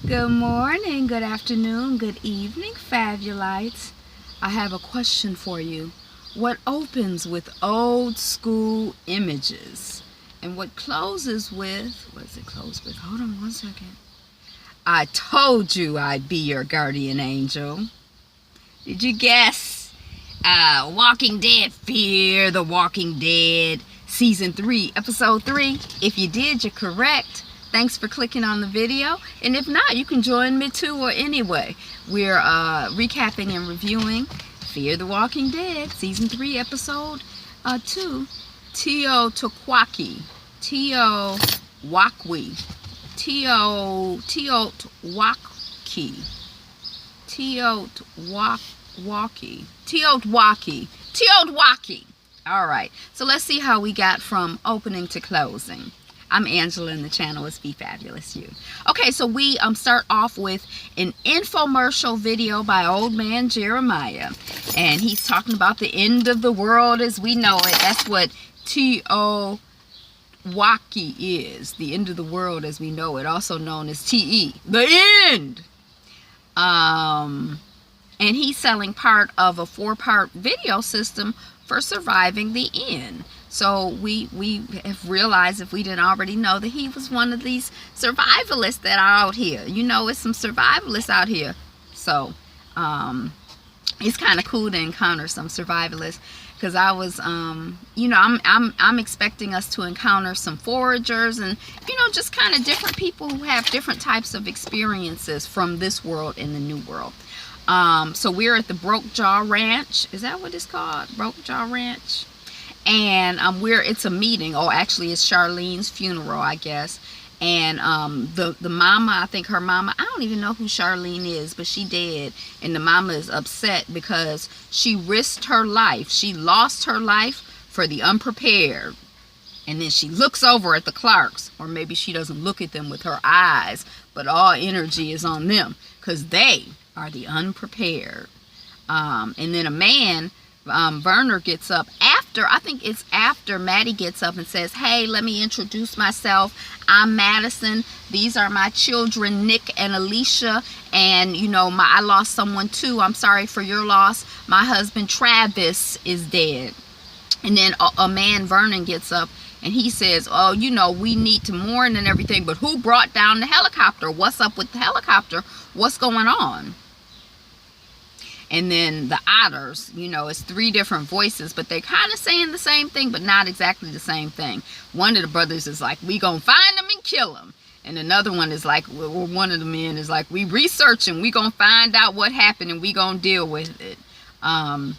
Good morning, good afternoon, good evening, Fabulites. I have a question for you. What opens with old school images? And what closes with, what does it close with? Hold on one second. I told you I'd be your guardian angel. Did you guess? Walking Dead, Fear the Walking Dead, Season 3, Episode 3. If you did, you're correct. Thanks for clicking on the video. And if not, you can join me too or anyway. We're recapping and reviewing Fear the Walking Dead, Season 3, Episode 2, TEOTWAWKI. TEOTWAWKI. TEOTWAWKI. All right, so let's see how we got from opening to closing. I'm Angela and the channel is Be Fabulous You. Okay, so we start off with an infomercial video by Old Man Jeremiah. And he's talking about the end of the world as we know it. That's what TEOTWAWKI is. The end of the world as we know it, also known as TE. The end! And he's selling part of a 4-part video system for surviving the end. So we have realized, if we didn't already know, that he was one of these survivalists that are out here. You know, it's some survivalists out here. So it's kind of cool to encounter some survivalists, because I was you know, I'm expecting us to encounter some foragers and, you know, just kind of different people who have different types of experiences from this world and the new world. So we're at the Broke Jaw Ranch. Is that what it's called? Broke Jaw Ranch? And it's a meeting. Oh, actually it's Charlene's funeral, I guess. And the mama, I think her mama, I don't even know who Charlene is, but she dead. And the mama is upset because she risked her life. She lost her life for the unprepared. And then she looks over at the Clarks, or maybe she doesn't look at them with her eyes, but all energy is on them because they are the unprepared. And then a man, Werner, gets up after, I think it's after Maddie gets up and says, hey, let me introduce myself. I'm Madison. These are my children, Nick and Alicia. And, you know, I lost someone too. I'm sorry for your loss. My husband, Travis, is dead. And then a man, Vernon, gets up and he says, oh, you know, we need to mourn and everything, but who brought down the helicopter? What's up with the helicopter? What's going on? And then the otters, you know, it's 3 different voices, but they're kind of saying the same thing, but not exactly the same thing. One of the brothers is like, we gonna find them and kill them. And another one is like, well, one of the men is like, we researching, we gonna find out what happened and we gonna deal with it. And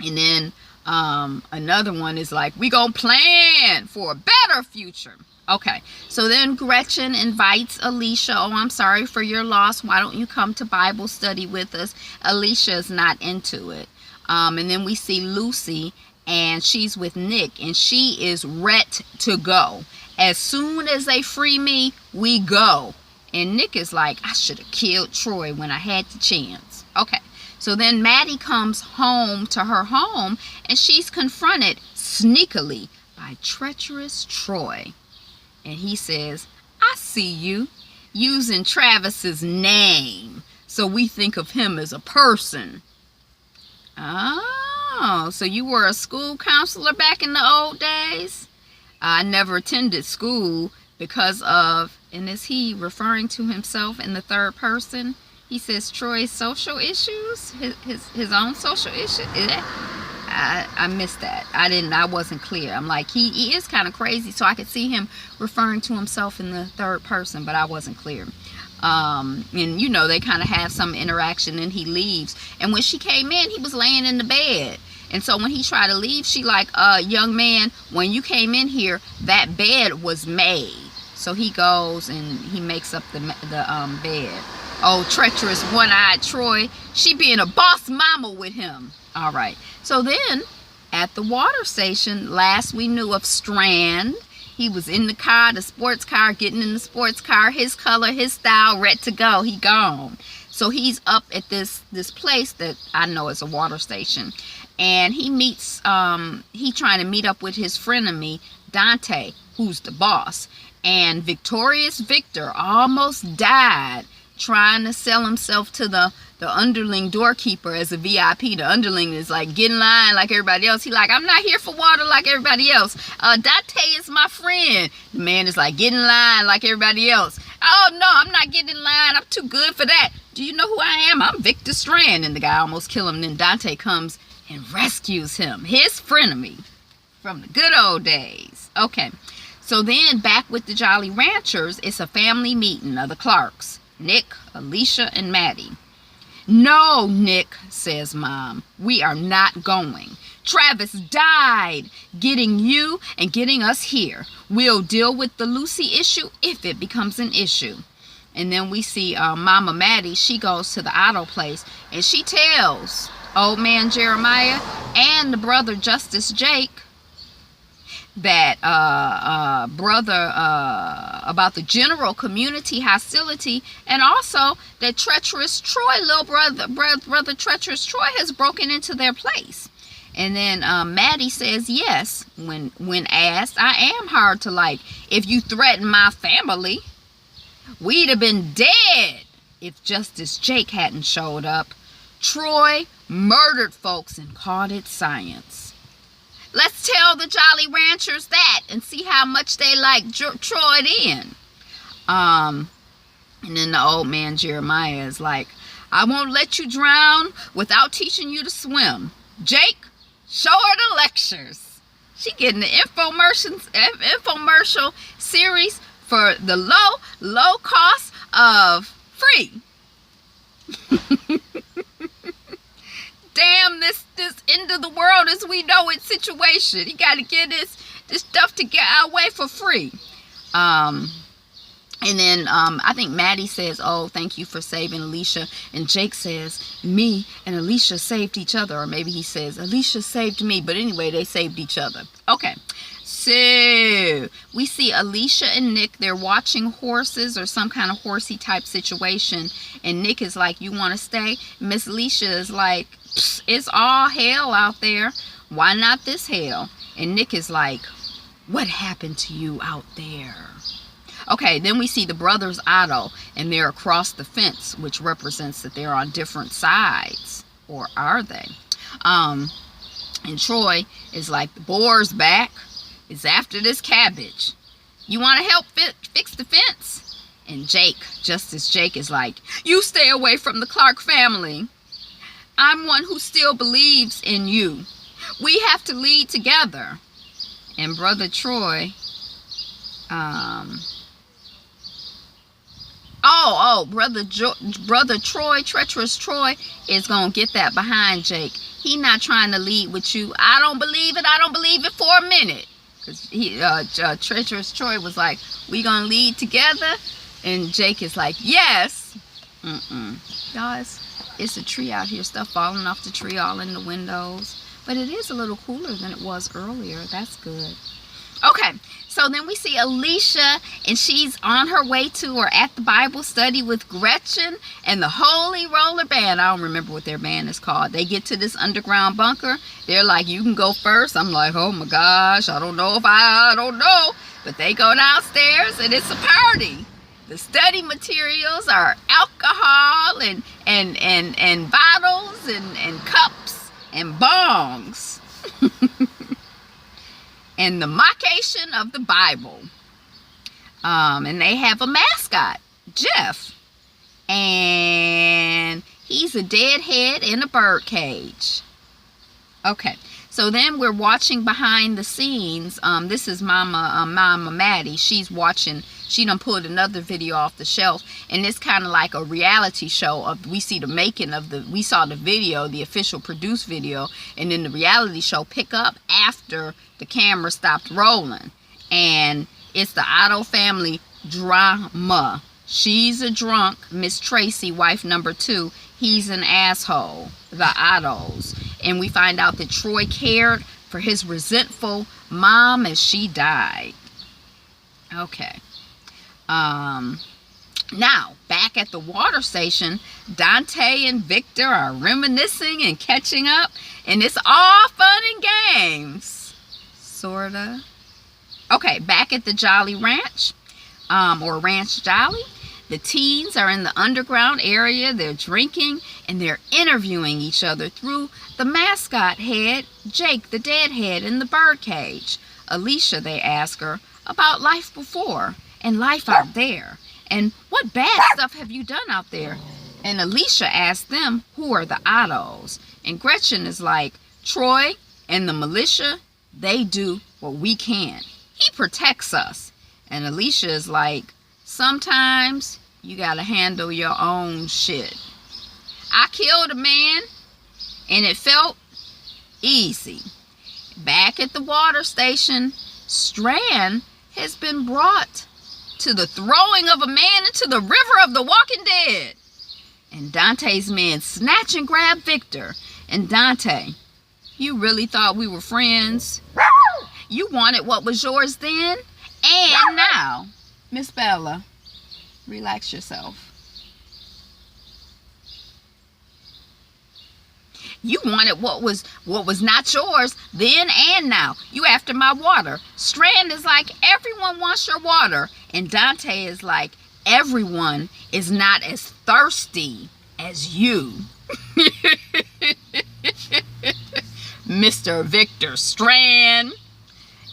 then another one is like, we gonna plan for a better future. Okay, so then Gretchen invites Alicia. Oh, I'm sorry for your loss. Why don't you come to Bible study with us? Alicia is not into it. And then we see Lucy, and she's with Nick, and she is ready to go. As soon as they free me, we go. And Nick is like, I should have killed Troy when I had the chance. Okay, so then Maddie comes home to her home, and she's confronted sneakily by treacherous Troy. And he says, I see you using Travis's name, so we think of him as a person. Oh, so you were a school counselor back in the old days? I never attended school because of, and is he referring to himself in the 3rd person? He says Troy's social issues, his own social issues. I missed that. I wasn't clear. I'm like, he is kind of crazy, so I could see him referring to himself in the 3rd person, but I wasn't clear. And you know, they kind of have some interaction, and he leaves. And when she came in, he was laying in the bed. And so when he tried to leave, she like, young man, when you came in here, that bed was made. So he goes and he makes up the bed. Oh, treacherous one-eyed Troy. She being a boss mama with him. All right. So then at the water station, last we knew of Strand, he was in the car, the sports car, getting in the sports car, his color, his style, ready to go. He gone. So he's up at this place that I know is a water station. And he meets, he trying to meet up with his frenemy, Dante, who's the boss. And Victorious Victor almost died trying to sell himself to the underling doorkeeper as a VIP. The underling is like, get in line like everybody else. He like, I'm not here for water like everybody else. Dante is my friend. The man is like, get in line like everybody else. Oh no, I'm not getting in line. I'm too good for that. Do you know who I am? I'm Victor Strand. And the guy almost kill him. Then Dante comes and rescues him, his frenemy from the good old days. Okay, so then back with the Jolly Ranchers, it's a family meeting of the Clarks. Nick, Alicia, and Maddie. No, Nick, says Mom, we are not going. Travis died getting you and getting us here. We'll deal with the Lucy issue if it becomes an issue. And then we see Mama Maddie. She goes to the auto place and she tells old man Jeremiah and the brother Justice Jake that about the general community hostility, and also that treacherous Troy, little brother treacherous Troy, has broken into their place. And then Maddie says yes when asked, I am hard to like. If you threaten my family, we'd have been dead if Justice Jake hadn't showed up. Troy murdered folks and called it science. Let's tell the Jolly Ranchers that and see how much they like Troy then. And then the old man Jeremiah is like, I won't let you drown without teaching you to swim. Jake, show her the lectures. She getting the infomercial series for the low cost of free. Damn this end of the world as we know it situation. He got to get this stuff to get our way for free. And then I think Maddie says, oh, thank you for saving Alicia. And Jake says, me and Alicia saved each other. Or maybe he says, Alicia saved me. But anyway, they saved each other. Okay. So we see Alicia and Nick. They're watching horses or some kind of horsey type situation. And Nick is like, you want to stay? Miss Alicia is like, it's all hell out there. Why not this hell? And Nick is like, what happened to you out there? Okay, then we see the brothers Otto, and they're across the fence, which represents that they're on different sides. Or are they? And Troy is like, the boar's back. It's after this cabbage. You want to help fix the fence? And Jake, Justice Jake, is like, you stay away from the Clark family. I'm one who still believes in you. We have to lead together. And Brother Troy, Brother Troy, treacherous Troy, is going to get that behind Jake. He not trying to lead with you. I don't believe it. I don't believe it for a minute. Because treacherous Troy was like, we going to lead together? And Jake is like, yes. Guys, it's a tree out here. Stuff falling off the tree all in the windows. But it is a little cooler than it was earlier. That's good. Okay, so then we see Alicia, and she's on her way to or at the Bible study with Gretchen and the Holy Roller Band. I don't remember what their band is called. They get to this underground bunker. They're like, you can go first. I'm like, oh my gosh, I don't know. But they go downstairs, and it's a party. The study materials are alcohol and bottles and cups and bongs. And the mockation of the Bible. And they have a mascot, Jeff. And he's a deadhead in a bird cage. Okay, so then we're watching behind the scenes. This is Mama Maddie. She's watching. She done pulled another video off the shelf, and it's kind of like a reality show. We see the making of we saw the video, the official produced video, and then the reality show pick up after the camera stopped rolling. And it's the Otto family drama. She's a drunk, Miss Tracy, wife number 2. He's an asshole, the Ottos. And we find out that Troy cared for his resentful mom as she died. Okay. Now, back at the water station, Dante and Victor are reminiscing and catching up, and it's all fun and games. Sorta. Okay, back at the Jolly Ranch, or Ranch Jolly, The teens are in the underground area. They're drinking and they're interviewing each other through the mascot head, Jake the Deadhead, in the birdcage. Alicia, they ask her about life before and life out there. And what bad stuff have you done out there? And Alicia asks them, who are the Ottos? And Gretchen is like, Troy and the militia, they do what we can. He protects us. And Alicia is like, sometimes you gotta handle your own shit. I killed a man and it felt easy. Back at the water station, Strand has been brought to the throwing of a man into the river of the walking dead. And Dante's men snatch and grab Victor. And Dante, you really thought we were friends? You wanted what was yours then and now. Miss Bella, relax yourself. You wanted what was not yours then and now. You after my water. Strand is like, everyone wants your water. And Dante is like, everyone is not as thirsty as you. Mr. Victor Strand.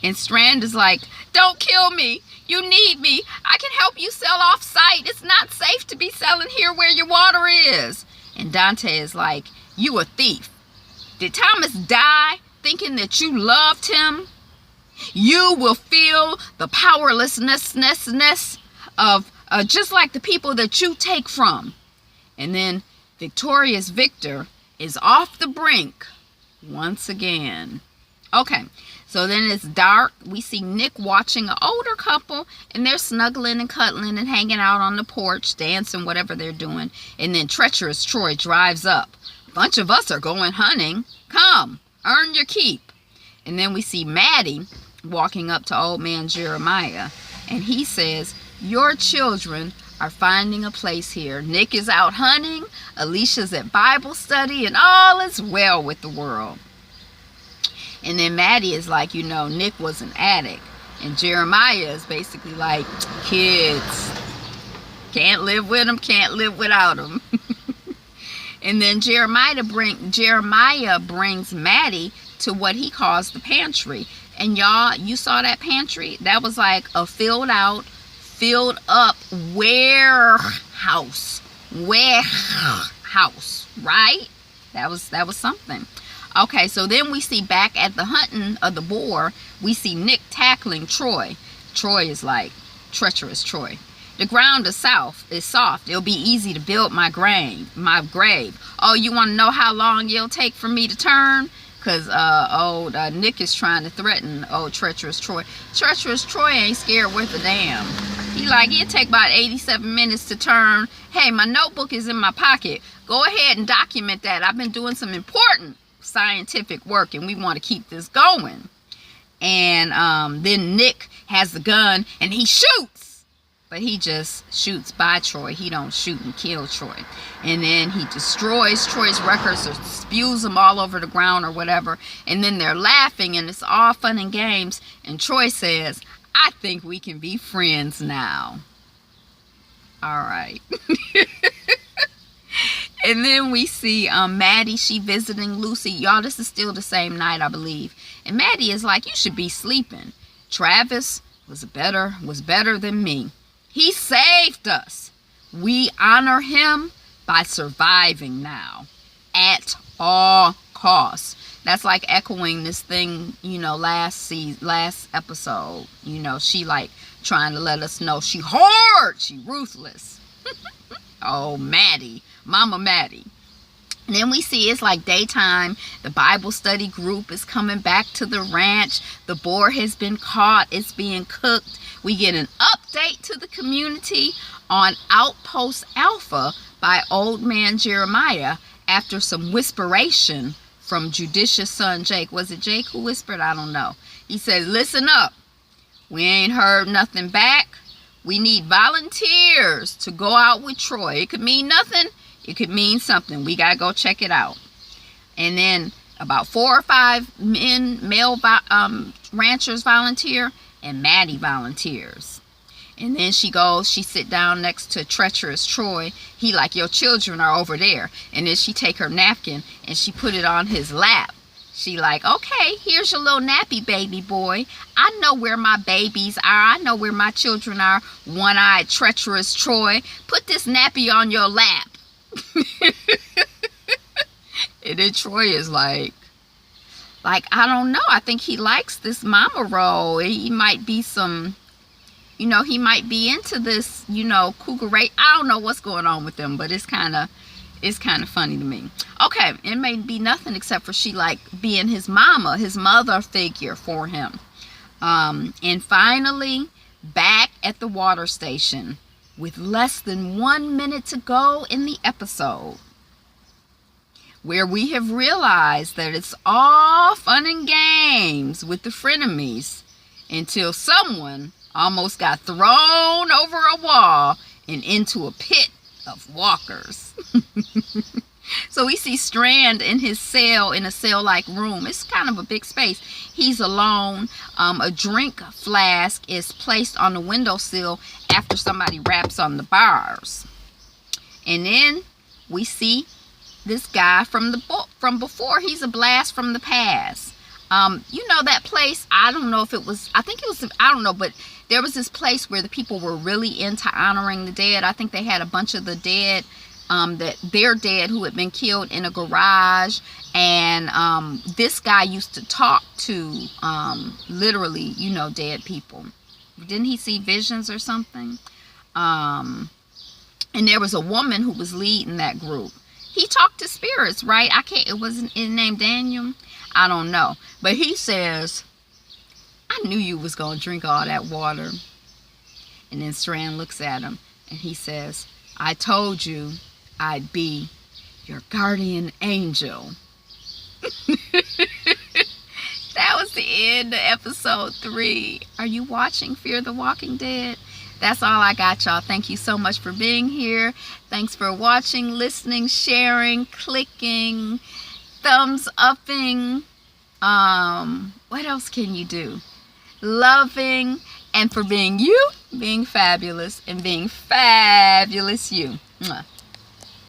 And Strand is like, don't kill me. You need me. I can help you sell off site. It's not safe to be selling here where your water is. And Dante is like, you a thief. Did Thomas die thinking that you loved him? You will feel the powerlessness of just like the people that you take from. And then victorious Victor is off the brink once again. Okay, so then it's dark. We see Nick watching an older couple, and they're snuggling and cuddling and hanging out on the porch, dancing, whatever they're doing. And then treacherous Troy drives up. A bunch of us are going hunting. Come, earn your keep. And then we see Maddie walking up to old man Jeremiah, and he says, your children are finding a place here. Nick is out hunting, Alicia's at Bible study, and all is well with the world. And then Maddie is like, you know, Nick was an addict. And Jeremiah is basically like, kids, can't live with them, can't live without them. And then Jeremiah brings Maddie to what he calls the pantry. And y'all, you saw that pantry? That was like a filled up warehouse, right? That was something. Okay, so then we see back at the hunting of the boar, we see Nick tackling Troy. Troy is like, treacherous Troy. The ground is soft. It'll be easy to build my grave. Oh, you want to know how long it'll take for me to turn? Because Nick is trying to threaten old treacherous Troy. Treacherous Troy ain't scared worth a damn. He like, it'll take about 87 minutes to turn. Hey, my notebook is in my pocket. Go ahead and document that. I've been doing some important scientific work and we want to keep this going. And then Nick has the gun and he shoots. But he just shoots by Troy. He don't shoot and kill Troy. And then he destroys Troy's records or spews them all over the ground or whatever. And then they're laughing and it's all fun and games. And Troy says, I think we can be friends now. All right. And then we see Maddie, she visiting Lucy. Y'all, this is still the same night, I believe. And Maddie is like, you should be sleeping. Travis was better than me. He saved us. We honor him by surviving now at all costs. That's like echoing this thing, you know, last episode. You know, she like trying to let us know she hard, she ruthless. Oh, Maddie, Mama Maddie. And then we see it's like daytime. The Bible study group is coming back to the ranch. The boar has been caught. It's being cooked. We get an update to the community on Outpost Alpha by old man Jeremiah after some whisperation from judicious son Jake. Was it Jake who whispered? I don't know. He said, listen up. We ain't heard nothing back. We need volunteers to go out with Troy. It could mean nothing. It could mean something. We got to go check it out. And then about 4 or 5 male ranchers volunteer and Maddie volunteers. And then she sit down next to treacherous Troy. He like, your children are over there. And then she take her napkin and she put it on his lap. She like, okay, here's your little nappy baby boy. I know where my babies are. I know where my children are. One-eyed treacherous Troy. Put this nappy on your lap. And then Troy is like, I don't know. I think he likes this mama role. He might be some, he might be into this, cougar race. I don't know what's going on with them, but it's kind of funny to me. Okay, it may be nothing except for she like being his mama, his mother figure for him. And finally, back at the water station with less than 1 minute to go in the episode, where we have realized that it's all fun and games with the frenemies until someone almost got thrown over a wall and into a pit of walkers. So we see Strand in his cell, in a cell-like room. It's kind of a big space. He's alone. A drink flask is placed on the windowsill after somebody raps on the bars. And then we see this guy from before. He's a blast from the past. That place, I don't know if it was, I don't know, but there was this place where the people were really into honoring the dead. I think they had a bunch of the dead, their dead who had been killed in a garage. And this guy used to talk to literally, dead people. Didn't he see visions or something? And there was a woman who was leading that group. He talked to spirits, right? It wasn't his name Daniel. I don't know. But he says, I knew you was going to drink all that water. And then Strand looks at him and he says, I told you I'd be your guardian angel. That was the end of episode 3. Are you watching Fear the Walking Dead? That's all I got, y'all. Thank you so much for being here. Thanks for watching, listening, sharing, clicking, thumbs upping. What else can you do? Loving, and for being you, being fabulous, and being fabulous you. Mwah.